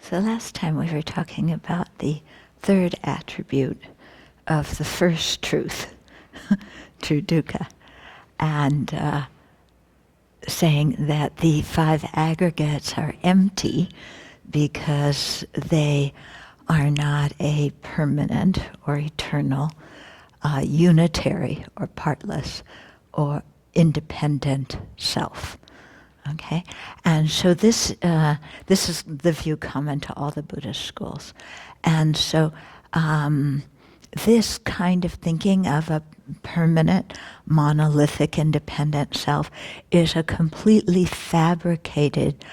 So last time we were talking about the third attribute of the first truth, true dukkha, and saying that the five aggregates are empty because they are not a permanent or eternal, unitary or partless or independent self. Okay, and so this is the view common to all the Buddhist schools, and so this kind of thinking of a permanent, monolithic, independent self is a completely fabricated,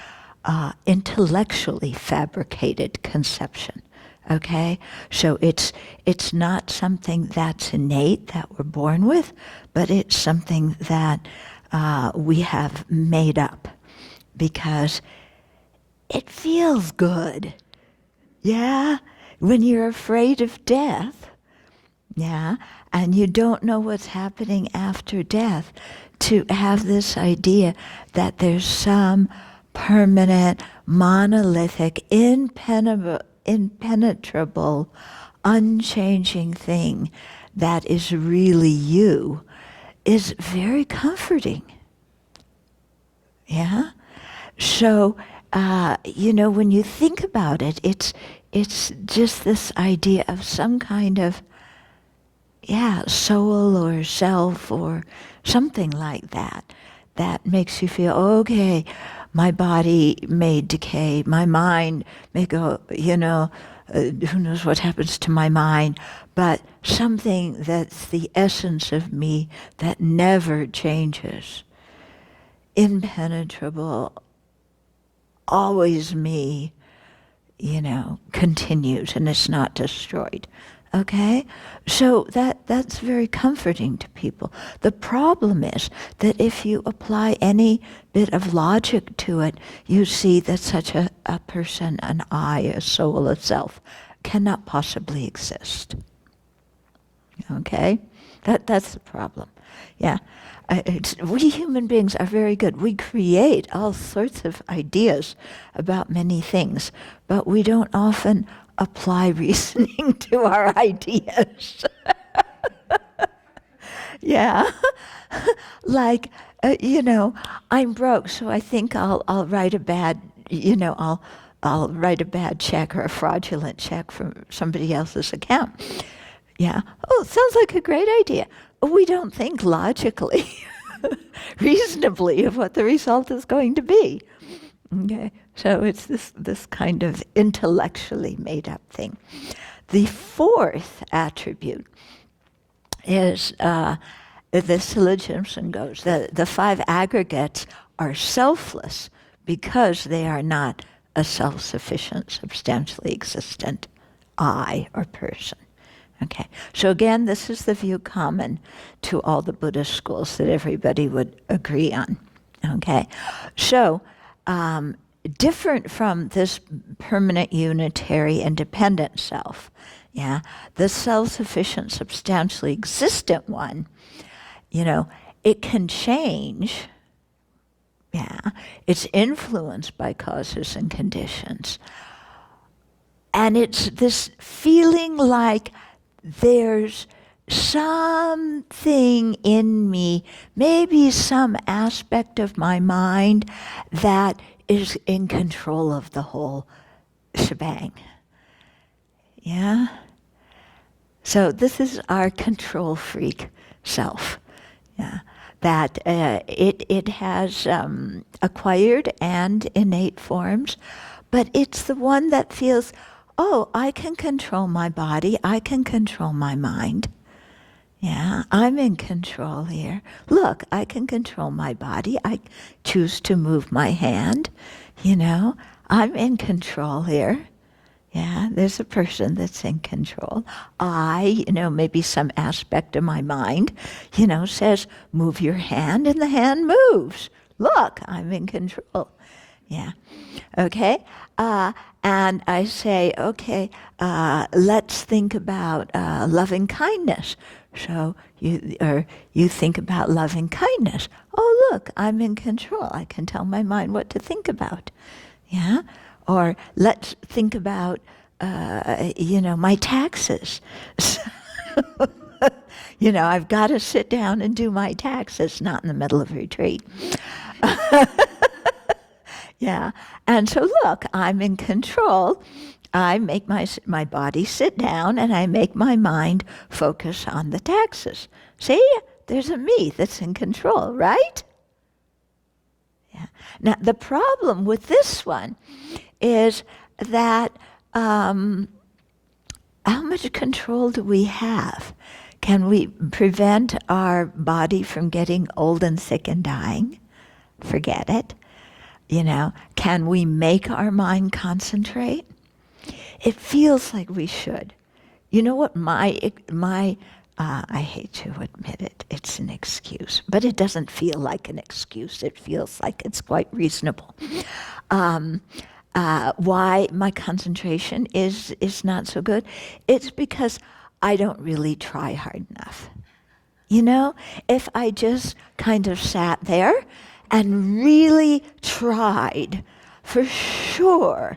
intellectually fabricated conception. Okay, so it's not something that's innate that we're born with, but it's something that we have made up because it feels good. Yeah, when you're afraid of death, yeah, and you don't know what's happening after death, to have this idea that there's some permanent, monolithic, impenetrable, unchanging thing that is really you is very comforting. Yeah? So, when you think about it, it's just this idea of some kind of, soul or self or something like that, that makes you feel, okay, my body may decay, my mind may go, who knows what happens to my mind, but something that's the essence of me that never changes. Impenetrable, always me, continues and it's not destroyed. Okay? So that's very comforting to people. The problem is that if you apply any bit of logic to it, you see that such a person, an I, a soul, a self, cannot possibly exist. Okay? That's the problem. Yeah. We human beings are very good. We create all sorts of ideas about many things, but we don't often apply reasoning to our ideas. Yeah. Like, I'm broke, so I think I'll write a bad, I'll write a bad check or a fraudulent check from somebody else's account. Yeah. Oh, sounds like a great idea. We don't think logically, reasonably of what the result is going to be. Okay. So it's this kind of intellectually made up thing. The fourth attribute is the syllogism goes, the five aggregates are selfless because they are not a self-sufficient, substantially existent I or person. Okay, so again, this is the view common to all the Buddhist schools that everybody would agree on. Okay, so different from this permanent, unitary, independent self, the self-sufficient, substantially existent one, it can change. It's influenced by causes and conditions. And it's this feeling like there's something in me, maybe some aspect of my mind that is in control of the whole shebang. Yeah? So this is our control freak self. Yeah. That it has acquired and innate forms, but it's the one that feels, oh, I can control my body, I can control my mind. Yeah, I'm in control here. Look, I can control my body. I choose to move my hand. I'm in control here. Yeah, there's a person that's in control. Maybe some aspect of my mind, says, move your hand, and the hand moves. Look, I'm in control. Yeah. Okay? And I say, okay, let's think about loving kindness. So you think about loving kindness. Oh, look, I'm in control. I can tell my mind what to think about. Yeah? Or let's think about, my taxes. I've got to sit down and do my taxes, not in the middle of retreat. Yeah. And so look, I'm in control. I make my body sit down and I make my mind focus on the taxes. See, there's a me that's in control, right? Yeah. Now, the problem with this one is that how much control do we have? Can we prevent our body from getting old and sick and dying? Forget it. Can we make our mind concentrate? It feels like we should. You know what I hate to admit it, it's an excuse, but it doesn't feel like an excuse. It feels like it's quite reasonable. Why my concentration is not so good? It's because I don't really try hard enough. If I just kind of sat there and really tried, for sure,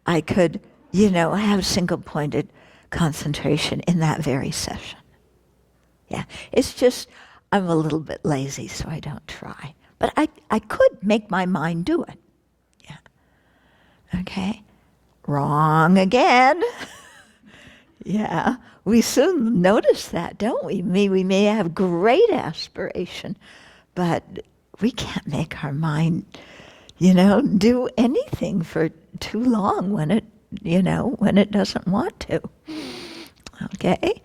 I could, have single-pointed concentration in that very session. Yeah, it's just I'm a little bit lazy, so I don't try. But I could make my mind do it. Yeah. Okay. Wrong again. Yeah. We soon notice that, don't we? We may have great aspiration, but we can't make our mind, do anything for too long when it doesn't want to. Okay?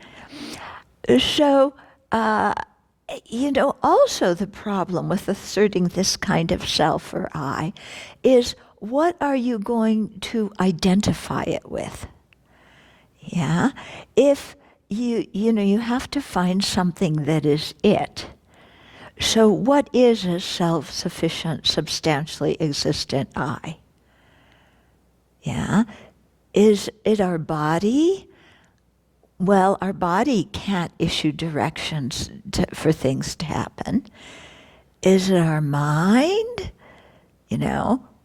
So, also the problem with asserting this kind of self or I is, what are you going to identify it with? Yeah? If you have to find something that is it. So what is a self-sufficient, substantially existent I? Yeah? Is it our body? Well, our body can't issue directions for things to happen. Is it our mind?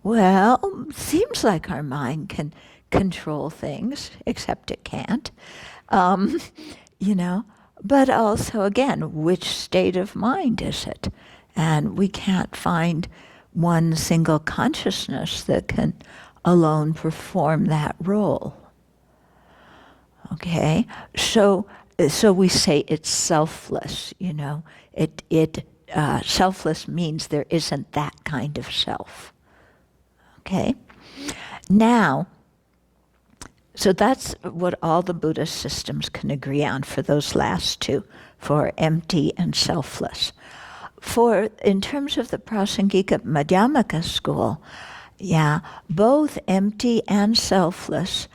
Well, seems like our mind can control things, except it can't. But also, again, which state of mind is it? And we can't find one single consciousness that can alone perform that role. Okay, so we say it's selfless. Selfless means there isn't that kind of self. Okay, now, so that's what all the Buddhist systems can agree on for those last two, for empty and selfless. In terms of the Prasangika Madhyamaka school, yeah, both empty and selfless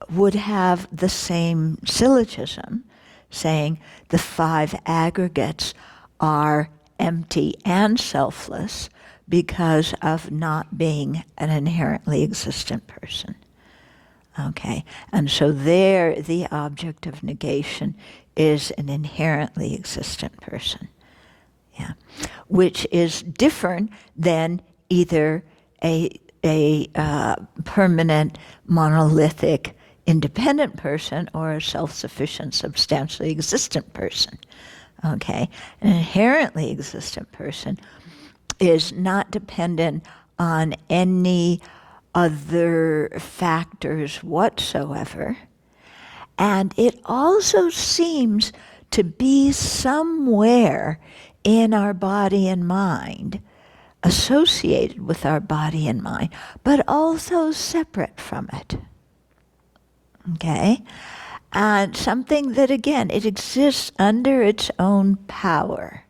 would have the same syllogism, saying the five aggregates are empty and selfless because of not being an inherently existent person. Okay, and so there the object of negation is an inherently existent person. Yeah, which is different than either a permanent, monolithic, independent person or a self-sufficient, substantially existent person. Okay, an inherently existent person is not dependent on any other factors whatsoever, and it also seems to be somewhere in our body and mind, associated with our body and mind, but also separate from it. Okay? And something that, again, it exists under its own power.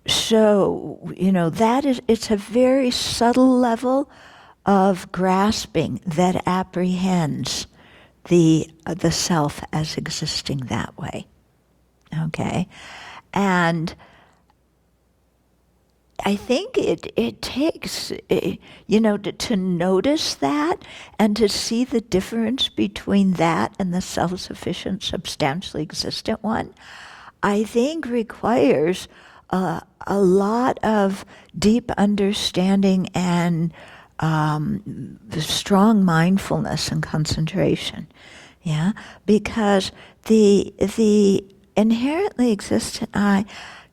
So, it's a very subtle level of grasping that apprehends the self as existing that way. Okay? And I think it takes, to notice that and to see the difference between that and the self-sufficient, substantially existent one, I think requires a lot of deep understanding and strong mindfulness and concentration. Yeah, because the inherently existent I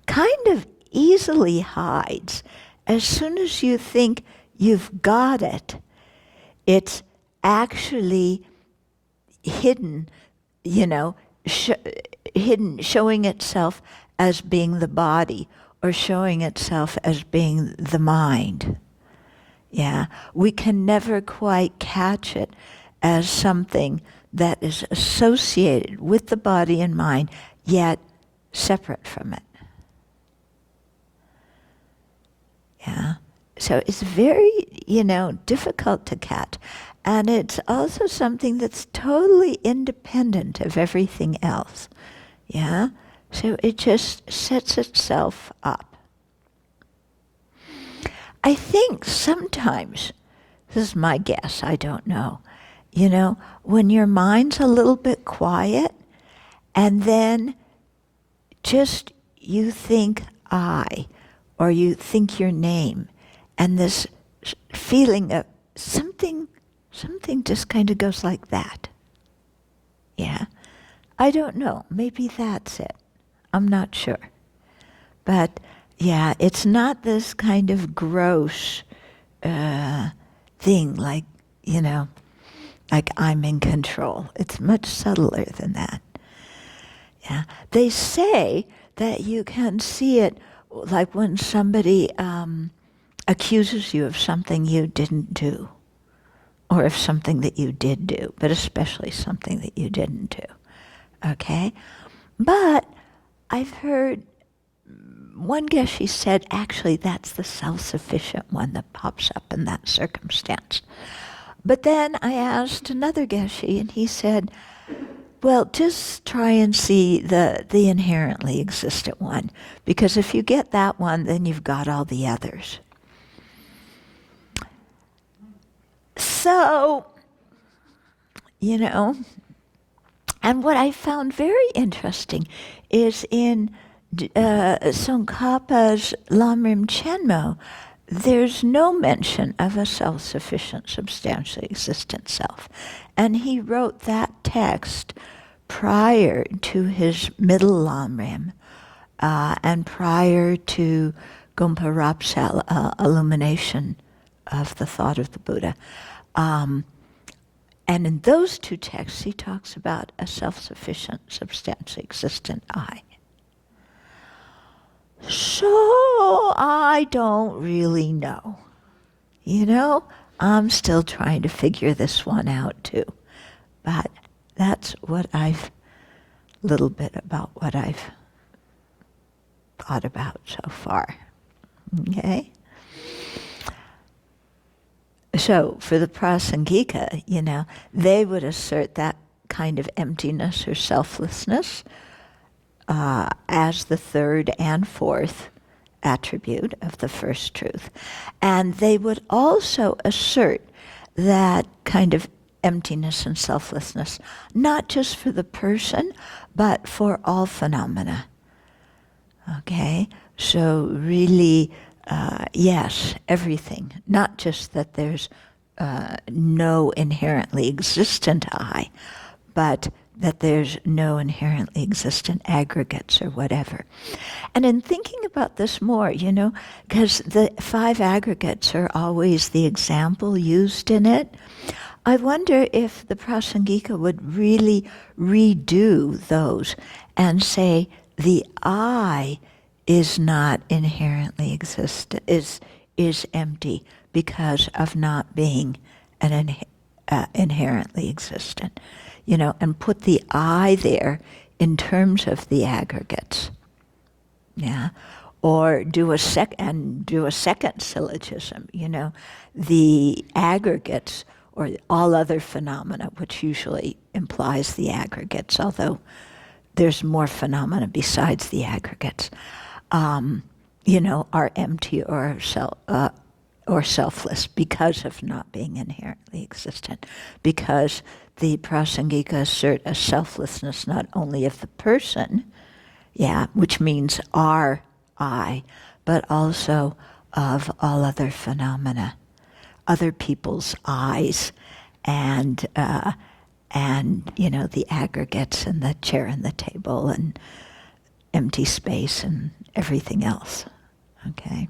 kind of easily hides. As soon as you think you've got it, it's actually hidden, hidden, showing itself as being the body or showing itself as being the mind. Yeah, we can never quite catch it as something that is associated with the body and mind, yet separate from it. Yeah, so it's very, difficult to catch. And it's also something that's totally independent of everything else. Yeah, so it just sets itself up. I think sometimes, this is my guess, I don't know, when your mind's a little bit quiet and then just you think I, or you think your name, and this feeling of something just kind of goes like that. Yeah, I don't know, maybe that's it. I'm not sure. But yeah, it's not this kind of gross thing like, like I'm in control. It's much subtler than that. Yeah, they say that you can see it like when somebody accuses you of something you didn't do, or of something that you did do, but especially something that you didn't do. Okay? But I've heard one geshe said, actually, that's the self-sufficient one that pops up in that circumstance. But then I asked another geshe, and he said, well, just try and see the inherently existent one, because if you get that one, then you've got all the others. So, and what I found very interesting is in Tsongkhapa's Lamrim Chenmo, there's no mention of a self-sufficient, substantially existent self. And he wrote that text prior to his middle Lamrim and prior to Gompa Rapsal, illumination of the thought of the Buddha. And in those two texts, he talks about a self-sufficient, substantially existent I. So I don't really know. I'm still trying to figure this one out too. But that's what little bit about what I've thought about so far. Okay? So for the Prasangika, they would assert that kind of emptiness or selflessness as the third and fourth attribute of the first truth. And they would also assert that kind of emptiness and selflessness, not just for the person, but for all phenomena. Okay? So really, yes, everything. Not just that there's no inherently existent I, but that there's no inherently existent aggregates or whatever. And in thinking about this more, because the 5 aggregates are always the example used in it, I wonder if the Prasangika would really redo those and say the I is not inherently existent, is empty because of not being an inherently existent. And put the I there in terms of the aggregates. Yeah. Or do a second syllogism, the aggregates or all other phenomena, which usually implies the aggregates, although there's more phenomena besides the aggregates, are empty or selfless because of not being inherently existent, because the Prasangika assert a selflessness not only of the person, which means our I, but also of all other phenomena, other people's eyes, and the aggregates and the chair and the table and empty space and everything else. Okay.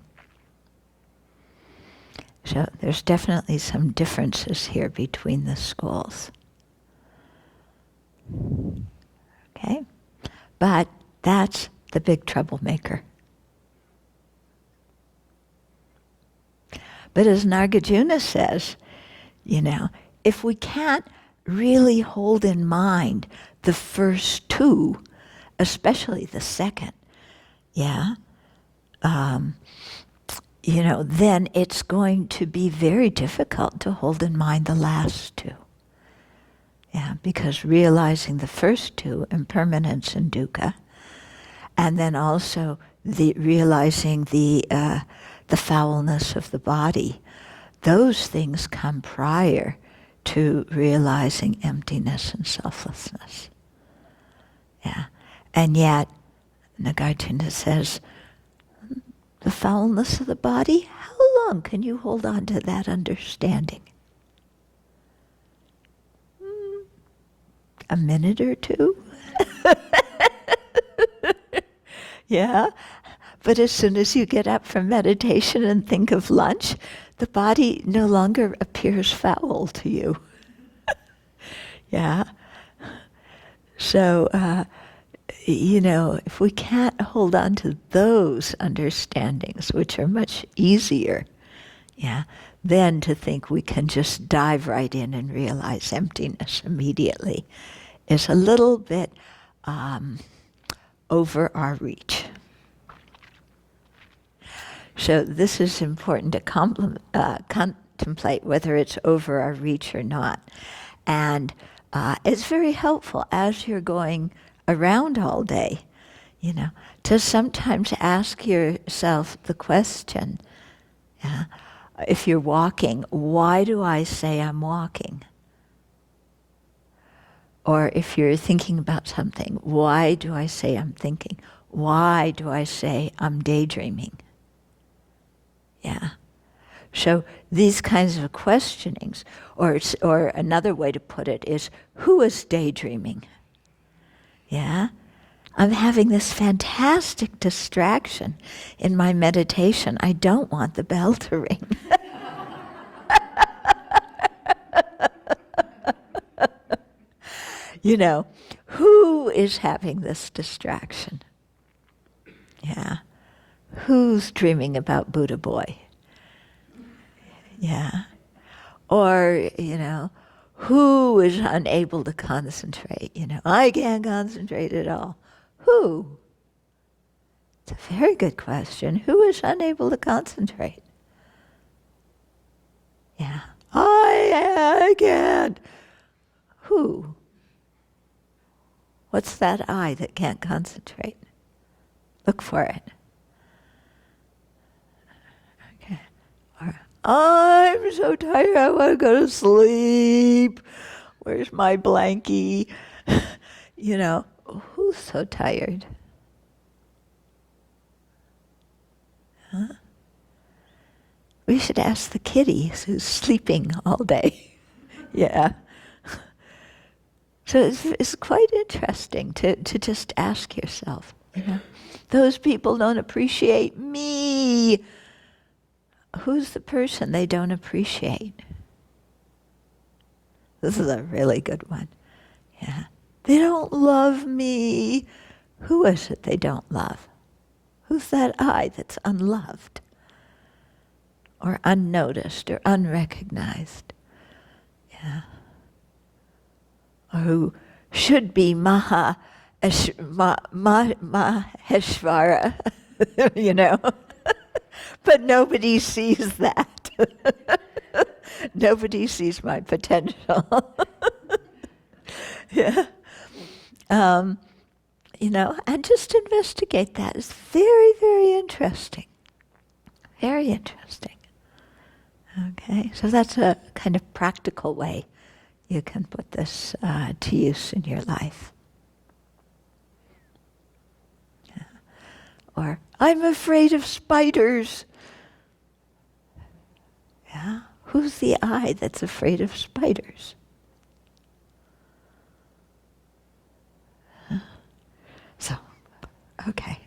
So there's definitely some differences here between the schools. Okay? But that's the big troublemaker. But as Nagarjuna says, if we can't really hold in mind the first two, especially the second, then it's going to be very difficult to hold in mind the last two. Yeah, because realizing the first two, impermanence and dukkha, and then also realizing the foulness of the body, those things come prior to realizing emptiness and selflessness. Yeah, and yet Nagarjuna says, the foulness of the body, how long can you hold on to that understanding? A minute or two? Yeah, but as soon as you get up from meditation and think of lunch, the body no longer appears foul to you. Yeah. So, if we can't hold on to those understandings, which are much easier, then to think we can just dive right in and realize emptiness immediately is a little bit over our reach. So this is important to contemplate whether it's over our reach or not. And it's very helpful as you're going around all day, to sometimes ask yourself the question, if you're walking, why do I say I'm walking? Or if you're thinking about something, why do I say I'm thinking? Why do I say I'm daydreaming? Yeah. So these kinds of questionings, or another way to put it is, who is daydreaming? Yeah? I'm having this fantastic distraction in my meditation. I don't want the bell to ring. Who is having this distraction? Yeah. Who's dreaming about Buddha boy? Yeah. Or, who is unable to concentrate? I can't concentrate at all. Who? It's a very good question. Who is unable to concentrate? Yeah. I can't. Who? What's that I that can't concentrate? Look for it. Okay. Or, I'm so tired, I want to go to sleep. Where's my blankie? Who's so tired? Huh? We should ask the kitty who's sleeping all day. Yeah. So it's quite interesting to just ask yourself, those people don't appreciate me. Who's the person they don't appreciate? This is a really good one. Yeah. They don't love me. Who is it they don't love? Who's that I that's unloved? Or unnoticed or unrecognized? Yeah. Or who should be Maheshvara, but nobody sees that. Nobody sees my potential. Yeah. And just investigate that. It's very, very interesting. Very interesting. Okay, so that's a kind of practical way you can put this to use in your life. Yeah. Or, I'm afraid of spiders. Yeah? Who's the I that's afraid of spiders? So, okay.